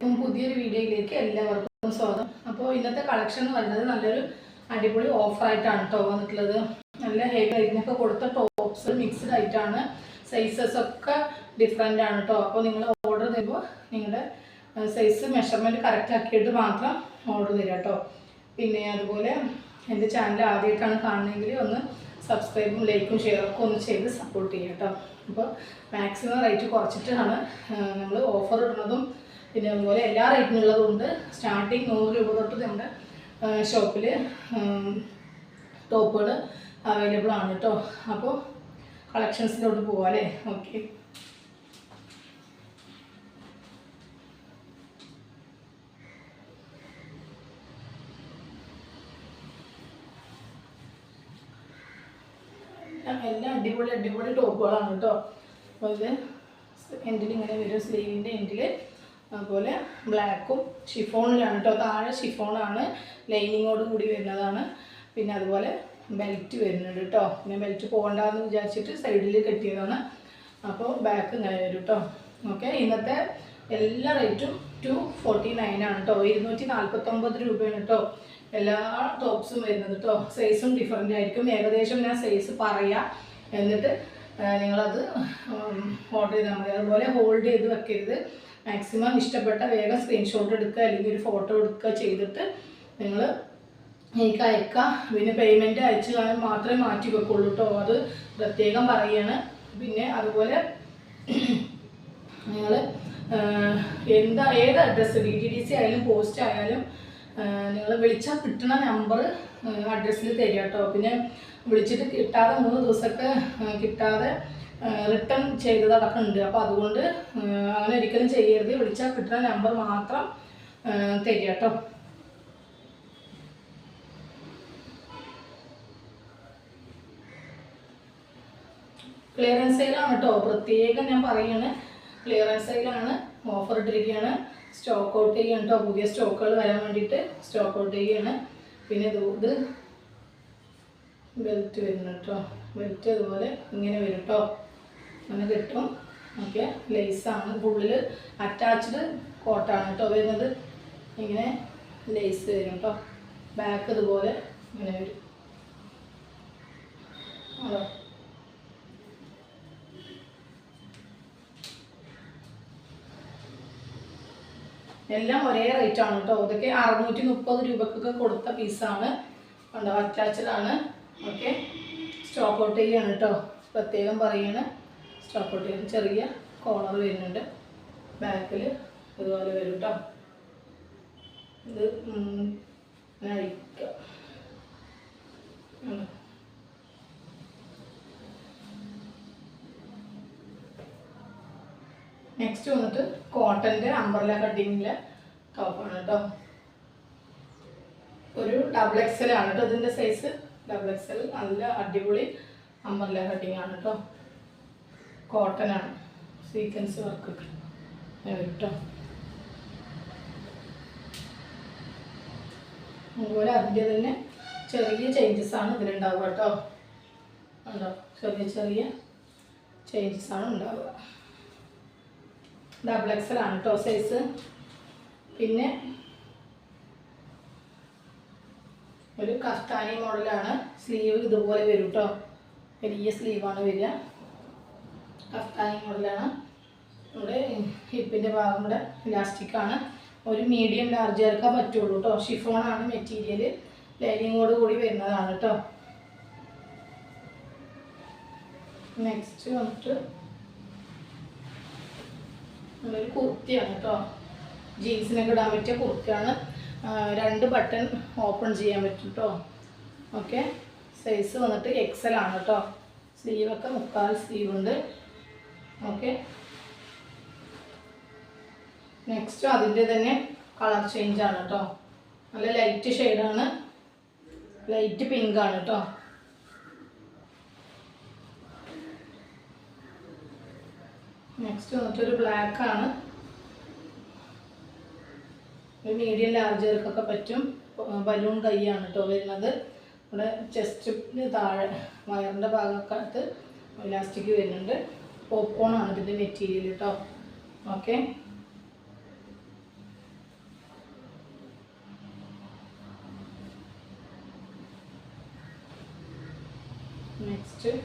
പുതിയൊരു വീഡിയോയിലേക്ക് എല്ലാവർക്കും സ്വാഗതം. അപ്പോൾ ഇന്നത്തെ കളക്ഷൻ എന്ന് പറയുന്നത് നല്ലൊരു അടിപൊളി ഓഫറായിട്ടാണ് കേട്ടോ വന്നിട്ടുള്ളത്. നല്ല ഹെവി റേറ്റിനൊക്കെ കൊടുത്ത ടോപ്സ് മിക്സ്ഡ് ആയിട്ടാണ്. സൈസസ് ഒക്കെ ഡിഫറെൻ്റ് ആണ് കേട്ടോ. അപ്പോൾ നിങ്ങൾ ഓർഡർ തരുമ്പോൾ നിങ്ങളുടെ സൈസ് മെഷർമെൻറ്റ് കറക്റ്റ് ആക്കിയിട്ട് മാത്രം ഓർഡർ തരിക കേട്ടോ. പിന്നെ അതുപോലെ എൻ്റെ ചാനൽ ആദ്യമായിട്ടാണ് കാണുന്നതെങ്കിൽ ഒന്ന് സബ്സ്ക്രൈബും ലൈക്കും ഷെയറും ഒക്കെ ഒന്ന് ചെയ്ത് സപ്പോർട്ട് ചെയ്യുക കേട്ടോ. അപ്പോൾ മാക്സിമം റേറ്റ് കുറച്ചിട്ടാണ് നമ്മൾ ഓഫർ ഇടുന്നതും. പിന്നെ അതുപോലെ എല്ലാ റേറ്റിനുള്ളതുകൊണ്ട് സ്റ്റാർട്ടിങ് 100 രൂപ തൊട്ട് നമ്മുടെ ഷോപ്പിൽ ടോപ്പുകൾ അവൈലബിൾ ആണ് കേട്ടോ. അപ്പോൾ കളക്ഷൻസിലോട്ട് പോവാം അല്ലേ. ഓക്കെ, എല്ലാം അടിപൊളി ടോപ്പുകളാണ് കേട്ടോ. അപ്പോൾ ഇത് എൻഡിൽ ഇങ്ങനെ വരും, സ്ലീവിൻ്റെ എൻഡിൽ. അതുപോലെ ബ്ലാക്കും ഷിഫോണിലാണ് കേട്ടോ. താഴെ ഷിഫോണാണ്, ലൈനിങ്ങോട് കൂടി വരുന്നതാണ്. പിന്നെ അതുപോലെ ബെൽറ്റ് വരുന്നുണ്ട് കേട്ടോ. പിന്നെ ബെൽറ്റ് പോകണ്ടെന്ന് വിചാരിച്ചിട്ട് സൈഡിൽ കെട്ടിയതാണ്. അപ്പോൾ ബാക്ക് ഇങ്ങനെ വരും കേട്ടോ. ഓക്കെ, ഇന്നത്തെ എല്ലാ റേറ്റും 249 ആണ് കേട്ടോ. 249 രൂപയാണ് കേട്ടോ എല്ലാ ടോപ്സും വരുന്നത് കേട്ടോ. സൈസും ഡിഫറെൻ്റ് ആയിരിക്കും. ഏകദേശം ഞാൻ സൈസ് പറയാം, എന്നിട്ട് നിങ്ങളത് ഓർഡർ ചെയ്താൽ മതി. അതുപോലെ ഹോൾഡ് ചെയ്ത് വെക്കരുത്. മാക്സിമം ഇഷ്ടപ്പെട്ട വേഗം സ്ക്രീൻഷോട്ട് എടുക്കുക, അല്ലെങ്കിൽ ഒരു ഫോട്ടോ എടുക്കുക ചെയ്തിട്ട് നിങ്ങൾ എനിക്ക് അയക്കുക. പിന്നെ പേയ്മെൻറ്റ് അയച്ചു മാത്രമേ മാറ്റി വെക്കുള്ളൂ കേട്ടോ. അത് പ്രത്യേകം പറയുകയാണ്. പിന്നെ അതുപോലെ നിങ്ങൾ ഏത് അഡ്രസ്സ് DTDC ആയാലും പോസ്റ്റ് ആയാലും നിങ്ങൾ വിളിച്ചാൽ കിട്ടുന്ന നമ്പർ അഡ്രസ്സിൽ തരിക കേട്ടോ. പിന്നെ വിളിച്ചിട്ട് കിട്ടാതെ 3 ദിവസമൊക്കെ കിട്ടാതെ റിട്ടേൺ ചെയ്തതടക്കം ഉണ്ട്. അപ്പോൾ അതുകൊണ്ട് അങ്ങനെ ഒരിക്കലും ചെയ്യരുത്. വിളിച്ചാൽ കിട്ടുന്ന നമ്പർ മാത്രം തരിക കേട്ടോ. ക്ലിയറൻസ് സെയിലാണ് കേട്ടോ. പ്രത്യേകം ഞാൻ പറയുകയാണ്, ക്ലിയറൻസ് സെയിലാണ്. ഓഫർ ഇട്ടിരിക്കുകയാണ്. സ്റ്റോക്ക് ഔട്ട് ചെയ്യുകയാണ് കേട്ടോ. പുതിയ സ്റ്റോക്കുകൾ വരാൻ വേണ്ടിയിട്ട് സ്റ്റോക്ക് ഔട്ട് ചെയ്യുകയാണ്. പിന്നെ ഇത് ബെൽറ്റ് വരുന്നു കേട്ടോ. ബെൽറ്റ് അതുപോലെ ഇങ്ങനെ വരും കേട്ടോ, അങ്ങനെ കിട്ടും. ഓക്കെ, ലേസാണ്. ഉള്ളിൽ അറ്റാച്ച്ഡ് കോട്ടാണ് കേട്ടോ വരുന്നത്. ഇങ്ങനെ ലേസ് വരും കേട്ടോ. ബാക്ക് ഇതുപോലെ ഇങ്ങനെ വരും. അതോ എല്ലാം ഒരേ റേറ്റ് ആണ് കേട്ടോ. ഇതൊക്കെ 630 രൂപക്കൊക്കെ കൊടുത്ത പീസാണ്. കണ്ടോ, അറ്റാച്ച്ഡ് ആണ്. ഓക്കെ, സ്റ്റോക്ക് ഔട്ട് ചെയ്യാണ് കേട്ടോ. പ്രത്യേകം പറയുകയാണ്, സ്റ്റോക്ക് ഔട്ട് ചെയ്യും. ചെറിയ കോളർ വരുന്നുണ്ട്. ബാക്കിൽ ഇതുപോലെ വരും കേട്ടോ. ഇത് അഴിക്കുക. നെക്സ്റ്റ് വന്നിട്ട് കോട്ടൻ്റെ അംബ്രല കട്ടിങ്ങിലെ ടോപ്പാണ് കേട്ടോ. ഒരു XXL ആണ് കേട്ടോ ഇതിൻ്റെ സൈസ്. XXL നല്ല അടിപൊളി അംബ്രല കട്ടിങ് ആണ് കേട്ടോ. കോട്ടനാണ്, സീക്വൻസ് വർക്കൊക്കെ വരും കേട്ടോ. അതുപോലെ അതിൻ്റെ തന്നെ ചെറിയ ചേഞ്ചസ് ആണ് ഇതിലുണ്ടാവുക കേട്ടോ. ഉണ്ടോ, ചെറിയ ചേഞ്ചസ് ആണ് ഉണ്ടാവുക. XXL ആണ് കേട്ടോ സൈസ്. പിന്നെ ഒരു കഫ്താനി മോഡലാണ്. സ്ലീവ് ഇതുപോലെ വരും കേട്ടോ. വലിയ സ്ലീവാണ് വരിക. കഫ്താനി മോഡലാണ്. ഇവിടെ ഹിപ്പിൻ്റെ ഭാഗം കൂടെ ഇലാസ്റ്റിക്കാണ്. ഒരു മീഡിയം ലാർജ് ചേർക്കാൻ പറ്റുള്ളൂ കേട്ടോ. ഷിഫോണാണ് മെറ്റീരിയൽ. ലൈനിങ്ങോട് കൂടി വരുന്നതാണ് കേട്ടോ. നെക്സ്റ്റ് വന്നിട്ട് നല്ലൊരു കുർത്തിയാണ് കേട്ടോ. ജീൻസിനൊക്കെ ഇടാൻ പറ്റിയ കുർത്തിയാണ്. 2 ബട്ടൺ ഓപ്പൺ ചെയ്യാൻ പറ്റും കേട്ടോ. ഓക്കെ, സൈസ് വന്നിട്ട് XL ആണ് കേട്ടോ. സ്ലീവൊക്കെ 3/4 സ്ലീവ് ഉണ്ട്. ഓക്കെ, നെക്സ്റ്റ് അതിൻ്റെ തന്നെ കളർ ചേഞ്ച് ആണ് കേട്ടോ. നല്ല ലൈറ്റ് ഷെയ്ഡാണ്, ലൈറ്റ് പിങ്ക് ആണ് കേട്ടോ. നെക്സ്റ്റ് വന്നിട്ടൊരു ബ്ലാക്ക് ആണ്. ഒരു മീഡിയം ലാർജർക്കൊക്കെ പറ്റും. ബലൂൺ കൈയാണ് കേട്ടോ വരുന്നത്. ഇവിടെ ചെസ്റ്റിന് താഴെ വയറിൻ്റെ ഭാഗത്ത് ഇലാസ്റ്റിക് വരുന്നുണ്ട്. പോപ്കോൺ ആണ് ഇതിൻ്റെ മെറ്റീരിയൽ കേട്ടോ. ഓക്കെ, നെക്സ്റ്റ്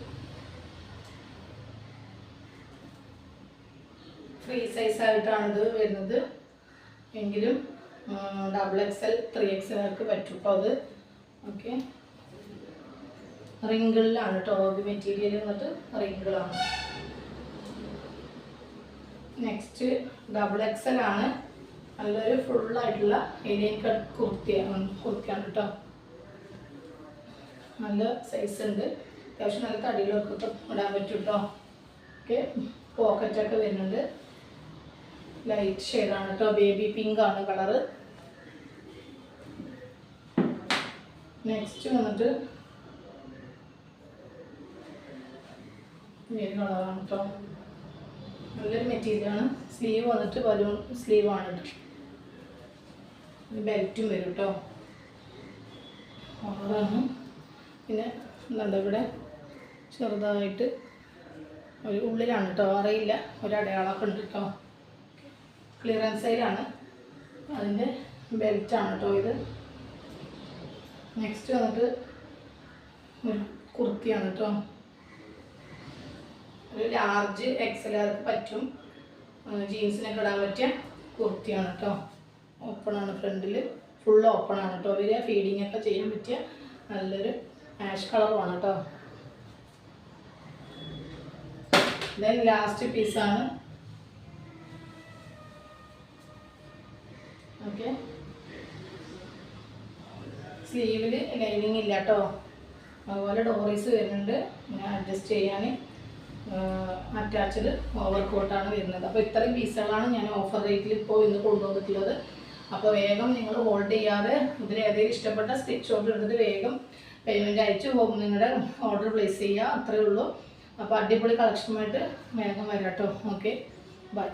ഫ്രീ സൈസായിട്ടാണ് ഇത് വരുന്നത്, എങ്കിലും XXL 3XL പറ്റും കേട്ടോ അത്. ഓക്കെ, റിങ്കിളിലാണ് കേട്ടോ ഇത് മെറ്റീരിയൽ വന്നിട്ട് റിങ്കിളാണ്. നെക്സ്റ്റ് XXL ആണ്, നല്ലൊരു ഫുള്ളായിട്ടുള്ള ഏലിയൻ കട്ട് കുർത്തിയാണ് കേട്ടോ. നല്ല സൈസ് ഉണ്ട്, അത്യാവശ്യം നല്ല തടിയിലൊക്കെ ഇടാൻ പറ്റും കേട്ടോ. ഓക്കെ, പോക്കറ്റൊക്കെ വരുന്നുണ്ട്, ലൈറ്റ് ഷെയ്ഡാണ് കേട്ടോ, ബേബി പിങ്ക് ആണ് കളറ്. നെക്സ്റ്റ് വന്നിട്ട് ഈ കളറാണ് കേട്ടോ, നല്ലൊരു മെറ്റീരിയലാണ്. സ്ലീവ് വന്നിട്ട് ബലൂൺ സ്ലീവാണ് കേട്ടോ, ബെൽറ്റും വരും കേട്ടോ, കളറാണ്. പിന്നെ എന്താ ഇവിടെ ചെറുതായിട്ട് ഒരു ഉള്ളിലാണ് കേട്ടോ, അറിയില്ല, ഒരു അടയാളമൊക്കെ ഉണ്ട് കേട്ടോ. ക്ലിയറൻസ് സൈഡാണ്, അതിൻ്റെ ബെൽറ്റാണ് കേട്ടോ ഇത്. നെക്സ്റ്റ് വന്നിട്ട് ഒരു കുർത്തിയാണ് കേട്ടോ, ഒരു ലാർജ് XL പറ്റും, ജീൻസിനൊക്കെ ഇടാൻ പറ്റിയ കുർത്തിയാണ് കേട്ടോ. ഓപ്പണാണ്, ഫ്രണ്ടിൽ ഫുൾ ഓപ്പണാണ് കേട്ടോ. വരിക ഫീഡിങ് ഒക്കെ ചെയ്യാൻ പറ്റിയ നല്ലൊരു ആഷ് കളറുമാണ് കേട്ടോ. ദെൻ ലാസ്റ്റ് പീസാണ്. ഓക്കെ, സ്ലീവിൽ ലൈനിങ് ഇല്ല കേട്ടോ, അതുപോലെ ഡോറീസ് വരുന്നുണ്ട്, ഇങ്ങനെ അഡ്ജസ്റ്റ് ചെയ്യാൻ അറ്റാച്ച്ഡ് ഓവർ കോട്ടാണ് വരുന്നത്. അപ്പോൾ ഇത്രയും പീസുകളാണ് ഞാൻ ഓഫർ റേറ്റിൽ ഇപ്പോൾ ഇന്ന് കൊണ്ടുവന്നിട്ടുള്ളത്. അപ്പോൾ വേഗം നിങ്ങൾ ഹോൾഡ് ചെയ്യാതെ ഇതിൽ ഏതെങ്കിലും ഇഷ്ടപ്പെട്ട സ്റ്റിച്ച് ഓർഡർ എടുത്തിട്ട് വേഗം പേയ്മെൻറ്റ് അയച്ച് നിങ്ങളുടെ ഓർഡർ പ്ലേസ് ചെയ്യുക, അത്രയേ ഉള്ളൂ. അപ്പോൾ അടിപൊളി കളക്ഷനുമായിട്ട് വേഗം വരാം കേട്ടോ. Okay, by.